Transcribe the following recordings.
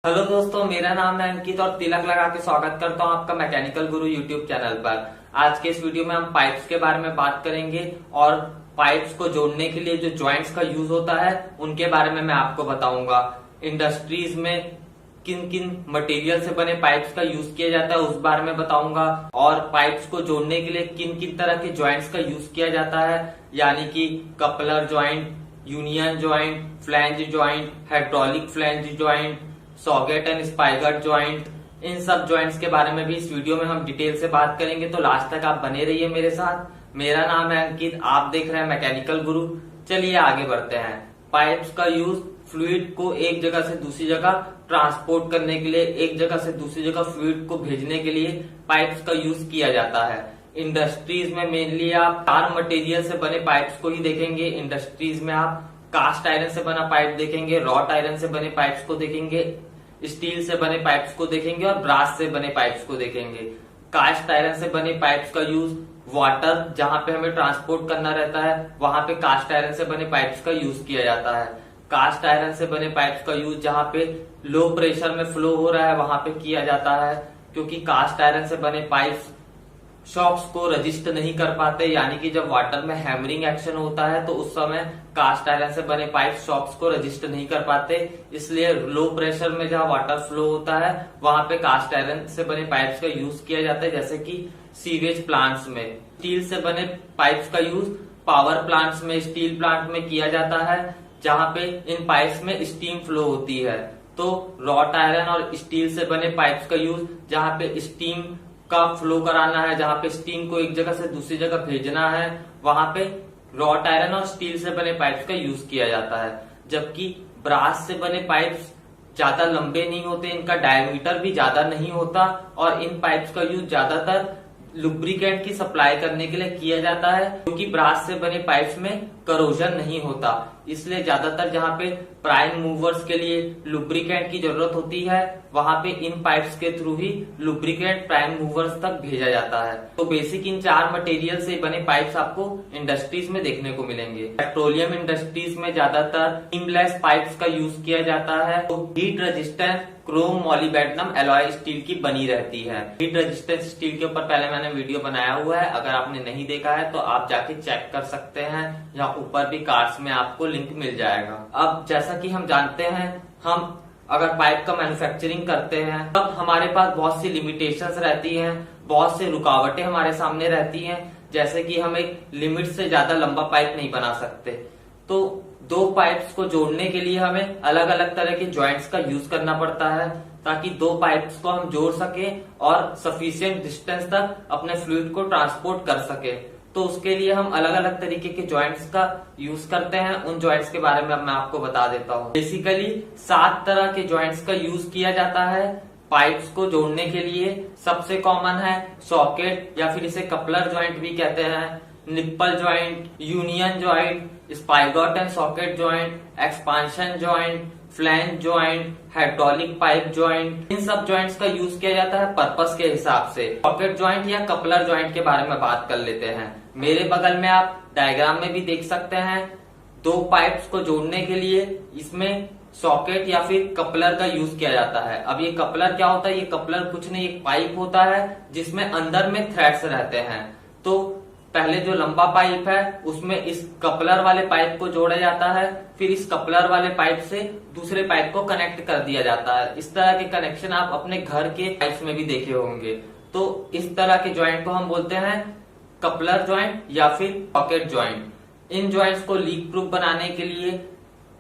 Hello दोस्तों, मेरा नाम है अंकित और तिलक लगा के स्वागत करता हूं आपका मैकेनिकल गुरु यूट्यूब चैनल पर। आज के इस वीडियो में हम पाइप्स के बारे में बात करेंगे और पाइप्स को जोड़ने के लिए जो जॉइंट्स का यूज होता है उनके बारे में मैं आपको बताऊंगा। इंडस्ट्रीज में किन किन मटेरियल से बने पाइप्स का यूज किया जाता है उस बारे में बताऊंगा, और पाइप्स को जोड़ने के लिए किन किन तरह के जॉइंट्स का यूज किया जाता है, यानी कि coupler joint, union joint, flange joint, hydraulic flange joint, socket and spigot joint. इन सब जॉइंट्स के बारे में भी इस वीडियो में हम डिटेल से बात करेंगे, तो लास्ट तक आप बने रहिए मेरे साथ। मेरा नाम है अंकित, आप देख रहे हैं मैकेनिकल गुरु। चलिए आगे बढ़ते हैं। पाइप्स का यूज फ्लूइड को एक जगह से दूसरी जगह ट्रांसपोर्ट करने के लिए, एक जगह से दूसरी जगह फ्लूइड को भेजने के लिए पाइप्स का यूज किया जाता है। इंडस्ट्रीज में मेनली आप तार मटेरियल से बने पाइप्स को ही देखेंगे। इंडस्ट्रीज में आप कास्ट आयरन से बना पाइप देखेंगे, रॉट आयरन से बने पाइप्स को देखेंगे, स्टील से बने पाइप्स को देखेंगे और ब्रास से बने पाइप्स को देखेंगे। कास्ट आयरन से बने पाइप्स का यूज वाटर जहां पे हमें ट्रांसपोर्ट करना रहता है वहां पे कास्ट आयरन से बने पाइप्स का यूज किया जाता है। कास्ट आयरन से बने पाइप्स का यूज जहां पे लो प्रेशर में फ्लो हो रहा है वहां पे किया जाता है, क्योंकि कास्ट आयरन से बने पाइप्स शॉक्स को रजिस्ट नहीं कर पाते, यानी कि जब वाटर में हैमरिंग एक्शन होता है तो उस समय कास्ट आयरन से बने पाइप शॉक्स को रजिस्ट नहीं कर पाते। इसलिए लो प्रेशर में जहां वाटर फ्लो होता है वहां पे कास्ट आयरन से बने पाइप्स का यूज किया जाता है, जैसे कि सीवेज प्लांट्स में। स्टील से बने पाइप्स का यूज पावर प्लांट्स में, स्टील प्लांट में किया जाता है, जहां पे इन पाइप्स में स्टीम फ्लो होती है। तो रॉट आयरन और स्टील से बने पाइप्स का यूज जहां पे स्टीम का फ्लो कराना है, जहां पे स्टीम को एक जगह से दूसरी जगह भेजना है, वहां पे रॉट आयरन और स्टील से बने पाइप्स का यूज किया जाता है। जबकि ब्रास से बने पाइप्स ज्यादा लंबे नहीं होते, इनका डायमीटर भी ज्यादा नहीं होता और इन पाइप्स का यूज ज्यादातर लुब्रिकेंट की सप्लाई करने के लिए किया जाता है, क्योंकि ब्रास से बने पाइप्स में करोजन नहीं होता। इसलिए ज्यादातर जहां पे प्राइम मूवर्स के लिए लुब्रिकेंट की जरूरत होती है वहां पे इन पाइप्स के थ्रू ही लुब्रिकेंट प्राइम मूवर्स तक भेजा जाता है। तो बेसिक इन चार मटेरियल से बने पाइप्स आपको इंडस्ट्रीज में देखने को मिलेंगे। पेट्रोलियम इंडस्ट्रीज में ज्यादातर सीमलेस पाइप्स का यूज किया जाता है, तो heat resistance Chrome molybdenum alloy steel की बनी रहती है। हीट रेजिस्टेंस स्टील के ऊपर पहले मैंने वीडियो बनाया हुआ है, अगर आपने नहीं देखा है तो आप जाके चेक कर सकते हैं, यहाँ ऊपर भी कार्ड्स में आपको लिंक मिल जाएगा। अब जैसा कि हम जानते हैं, हम अगर पाइप का मैन्युफैक्चरिंग करते हैं तब हमारे पास बहुत सी लिमिटेशंस रहती हैं, बहुत से रुकावटें हमारे सामने रहती हैं, जैसे कि हम एक लिमिट से ज्यादा लंबा पाइप नहीं बना सकते। तो दो पाइप्स को जोड़ने के लिए हमें अलग अलग तरह के जॉइंट्स का यूज करना पड़ता है, ताकि दो पाइप्स को हम जोड़ सके और सफिशिएंट डिस्टेंस तक अपने फ्लूइड को ट्रांसपोर्ट कर सके। तो उसके लिए हम अलग अलग तरीके के जॉइंट्स का यूज करते हैं। उन जॉइंट्स के बारे में अब मैं आपको बता देता हूँ। बेसिकली 7 तरह के जॉइंट्स का यूज किया जाता है पाइप्स को जोड़ने के लिए। सबसे कॉमन है सॉकेट, या फिर इसे कपलर जॉइंट भी कहते हैं, nipple joint, union joint, spigot and socket joint, expansion joint, flange joint, hydraulic pipe joint. इन सब जॉइंट्स का यूज किया जाता है पर्पस के हिसाब से। सॉकेट जॉइंट या कपलर जॉइंट के बारे में बात कर लेते हैं। मेरे बगल में आप डायग्राम में भी देख सकते हैं, दो पाइप्स को जोड़ने के लिए इसमें सॉकेट या फिर कपलर का यूज किया जाता है। अब ये कपलर क्या होता है? ये कपलर कुछ नहीं, एक पाइप होता है जिसमें अंदर में थ्रेड्स रहते हैं। तो पहले जो लंबा पाइप है उसमें इस कपलर वाले पाइप को जोड़ा जाता है, फिर इस कपलर वाले पाइप से दूसरे पाइप को कनेक्ट कर दिया जाता है। इस तरह के कनेक्शन आप अपने घर के पाइप्स में भी देखे होंगे। तो इस तरह के जॉइंट को हम बोलते हैं कपलर जॉइंट या फिर सॉकेट जॉइंट। इन जॉइंट्स को लीक प्रूफ बनाने के लिए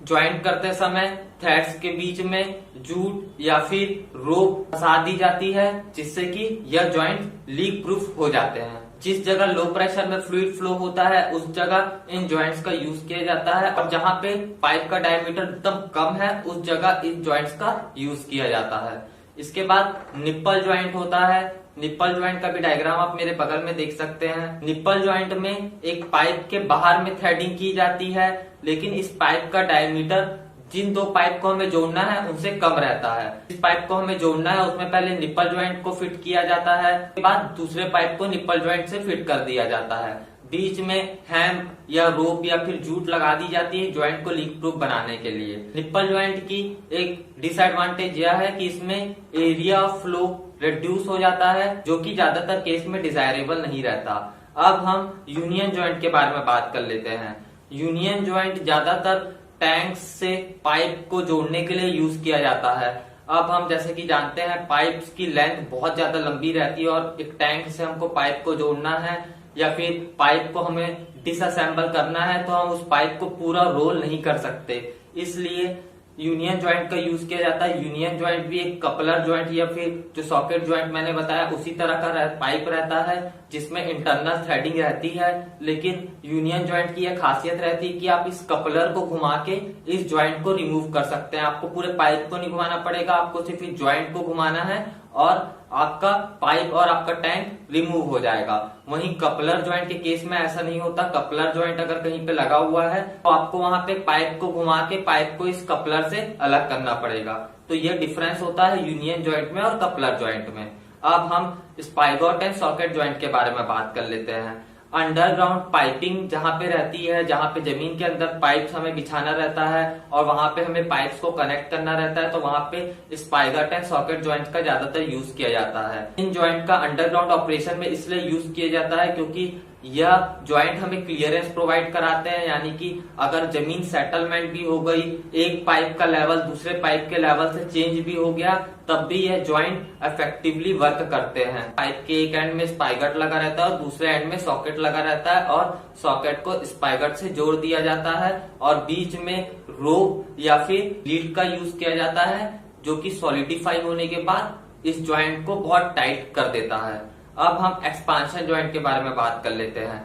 ज्वाइंट करते समय थ्रेड्स के बीच में जूट या फिर रोप फंसा दी जाती है, जिससे कि यह जॉइंट लीक प्रूफ हो जाते हैं। जिस जगह लो प्रेशर में फ्लूइड फ्लो होता है उस जगह इन जॉइंट्स का यूज किया जाता है, और जहां पे पाइप का डायमीटर एकदम कम है उस जगह इन जॉइंट्स का यूज किया जाता है। इसके बाद निप्पल जॉइंट होता है। निप्पल जॉइंट का भी डायग्राम आप मेरे बगल में देख सकते हैं। निप्पल जॉइंट में एक पाइप के बाहर में थ्रेडिंग की जाती है, लेकिन इस पाइप का डायमीटर जिन दो पाइप को हमें जोड़ना है उनसे कम रहता है। इस पाइप को हमें जोड़ना है उसमें पहले निप्पल जॉइंट को फिट किया जाता है, उसके बाद दूसरे पाइप को निप्पल जॉइंट से फिट कर दिया जाता है। बीच में हैम या रोप या फिर जूट लगा दी जाती है ज्वाइंट को लीक प्रूफ बनाने के लिए। निप्पल ज्वाइंट की एक डिसएडवांटेज यह है कि इसमें एरिया ऑफ फ्लो रिड्यूस हो जाता है, जो कि ज्यादातर केस में डिजायरेबल नहीं रहता। अब हम यूनियन ज्वाइंट के बारे में बात कर लेते हैं। यूनियन ज्वाइंट ज्यादातर टैंक्स से पाइप को जोड़ने के लिए यूज किया जाता है। अब हम जैसे कि जानते हैं पाइप्स की लेंथ बहुत ज्यादा लंबी रहती है और एक टैंक से हमको पाइप को जोड़ना है या फिर पाइप को हमें डिसअसेंबल करना है तो हम उस पाइप को पूरा रोल नहीं कर सकते, इसलिए यूनियन ज्वाइंट का यूज किया जाता है। यूनियन ज्वाइंट भी एक कपलर ज्वाइंट या फिर जो सॉकेट ज्वाइंट मैंने बताया उसी तरह का पाइप रहता है जिसमें इंटरनल थ्रेडिंग रहती है, लेकिन यूनियन ज्वाइंट की यह खासियत रहती है कि आप इस कपलर को घुमा के इस ज्वाइंट को रिमूव कर सकते हैं। आपको पूरे पाइप को नहीं घुमाना पड़ेगा, आपको सिर्फ इस ज्वाइंट को घुमाना है और आपका पाइप और आपका टैंक रिमूव हो जाएगा। वहीं कपलर ज्वाइंट के केस में ऐसा नहीं होता। कपलर ज्वाइंट अगर कहीं पे लगा हुआ है तो आपको वहां पे पाइप को घुमा के पाइप को इस कपलर से अलग करना पड़ेगा। तो ये डिफरेंस होता है यूनियन ज्वाइंट में और कपलर ज्वाइंट में। अब हम स्पाइगोट एंड सॉकेट ज्वाइंट के बारे में बात कर लेते हैं। अंडरग्राउंड पाइपिंग जहां पे रहती है, जहां पे जमीन के अंदर पाइप्स हमें बिछाना रहता है और वहां पे हमें पाइप्स को कनेक्ट करना रहता है, तो वहां पे स्पाइगोट एंड सॉकेट ज्वाइंट का ज्यादातर यूज किया जाता है। इन ज्वाइंट का अंडरग्राउंड ऑपरेशन में इसलिए यूज किया जाता है क्योंकि यह ज्वाइंट हमें क्लियरेंस प्रोवाइड कराते हैं, यानी कि अगर जमीन सेटलमेंट भी हो गई, एक पाइप का लेवल दूसरे पाइप के लेवल से चेंज भी हो गया, तब भी यह ज्वाइंट इफेक्टिवली वर्क करते हैं। पाइप के एक एंड में स्पाइगट लगा रहता है और दूसरे एंड में सॉकेट लगा रहता है और सॉकेट को स्पाइगट से जोड़ दिया जाता है और बीच में रोप या फिर लीड का यूज किया जाता है, जो कि सॉलिडिफाई होने के बाद इस ज्वाइंट को बहुत टाइट कर देता है। अब हम एक्सपांशन ज्वाइंट के बारे में बात कर लेते हैं।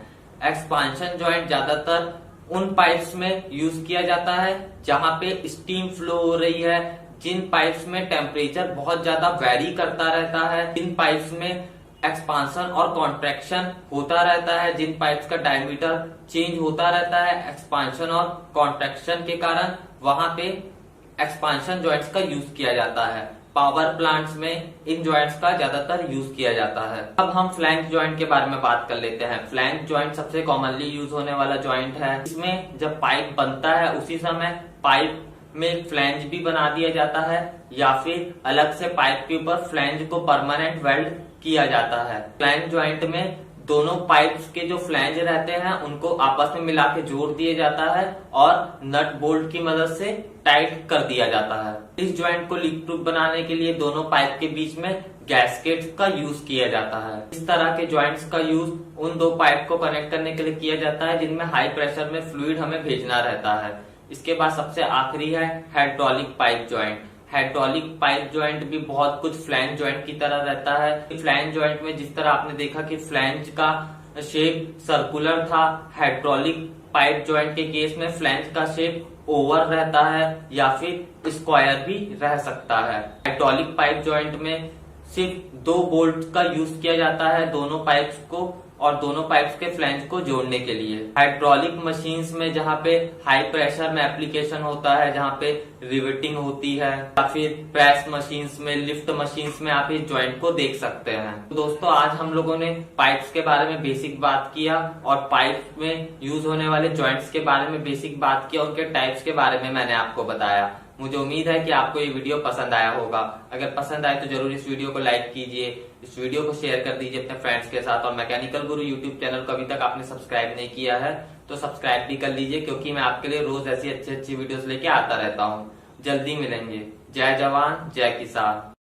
एक्सपांशन ज्वाइंट ज्यादातर उन पाइप्स में यूज किया जाता है जहां पे स्टीम फ्लो हो रही है, जिन पाइप्स में टेम्परेचर बहुत ज्यादा वेरी करता रहता है, जिन पाइप्स में एक्सपांशन और कॉन्ट्रैक्शन होता रहता है, जिन पाइप्स का डायमीटर चेंज होता रहता है एक्सपांशन और कॉन्ट्रैक्शन के कारण, वहां पे एक्सपांशन ज्वाइंट्स का यूज किया जाता है। पावर प्लांट्स में इन ज्वाइंट्स का ज्यादातर यूज किया जाता है। अब हम फ्लैंज ज्वाइंट के बारे में बात कर लेते हैं। फ्लैंज ज्वाइंट सबसे कॉमनली यूज होने वाला ज्वाइंट है। इसमें जब पाइप बनता है उसी समय पाइप में फ्लैंज भी बना दिया जाता है या फिर अलग से पाइप के ऊपर फ्लैंज को परमानेंट वेल्ड किया जाता है। फ्लैंज ज्वाइंट में दोनों पाइप्स के जो फ्लैंज रहते हैं उनको आपस में मिला के जोड़ दिया जाता है और नट बोल्ट की मदद से टाइट कर दिया जाता है। इस ज्वाइंट को लीक प्रूफ बनाने के लिए दोनों पाइप के बीच में गैस्केट्स का यूज किया जाता है। इस तरह के ज्वाइंट्स का यूज उन दो पाइप को कनेक्ट करने के लिए किया जाता है जिनमें हाई प्रेशर में फ्लूइड हमें भेजना रहता है। इसके बाद सबसे आखिरी है hydraulic pipe joint. Hydraulic pipe joint भी बहुत कुछ फ्लैंज ज्वाइंट की तरह रहता है। फ्लैंज ज्वाइंट में जिस तरह आपने देखा कि फ्लैंज का शेप सर्कुलर था, हाइड्रोलिक पाइप ज्वाइंट के केस में फ्लैंज का शेप ओवल रहता है या फिर स्क्वायर भी रह सकता है। हाइड्रोलिक पाइप ज्वाइंट में सिर्फ दो बोल्ट का यूज किया जाता है दोनों पाइप्स को और दोनों पाइप्स के फ्लैंज को जोड़ने के लिए। हाइड्रोलिक मशीन्स में जहाँ पे हाई प्रेशर में एप्लीकेशन होता है, जहाँ पे रिवेटिंग होती है, या फिर प्रेस मशीन्स में, लिफ्ट मशीन्स में आप इस ज्वाइंट को देख सकते हैं। तो दोस्तों आज हम लोगों ने पाइप्स के बारे में बेसिक बात किया और पाइप में यूज होने वाले ज्वाइंट्स के बारे में बेसिक बात किया, उनके टाइप्स के बारे में मैंने आपको बताया। मुझे उम्मीद है कि आपको ये वीडियो पसंद आया होगा। अगर पसंद आए तो जरूर इस वीडियो को लाइक कीजिए, इस वीडियो को शेयर कर दीजिए अपने फ्रेंड्स के साथ और मैकेनिकल गुरु यूट्यूब चैनल को अभी तक आपने सब्सक्राइब नहीं किया है तो सब्सक्राइब भी कर लीजिए, क्योंकि मैं आपके लिए रोज ऐसी अच्छी अच्छी वीडियोस लेके आता रहता हूँ। जल्दी मिलेंगे। जय जवान जय किसान।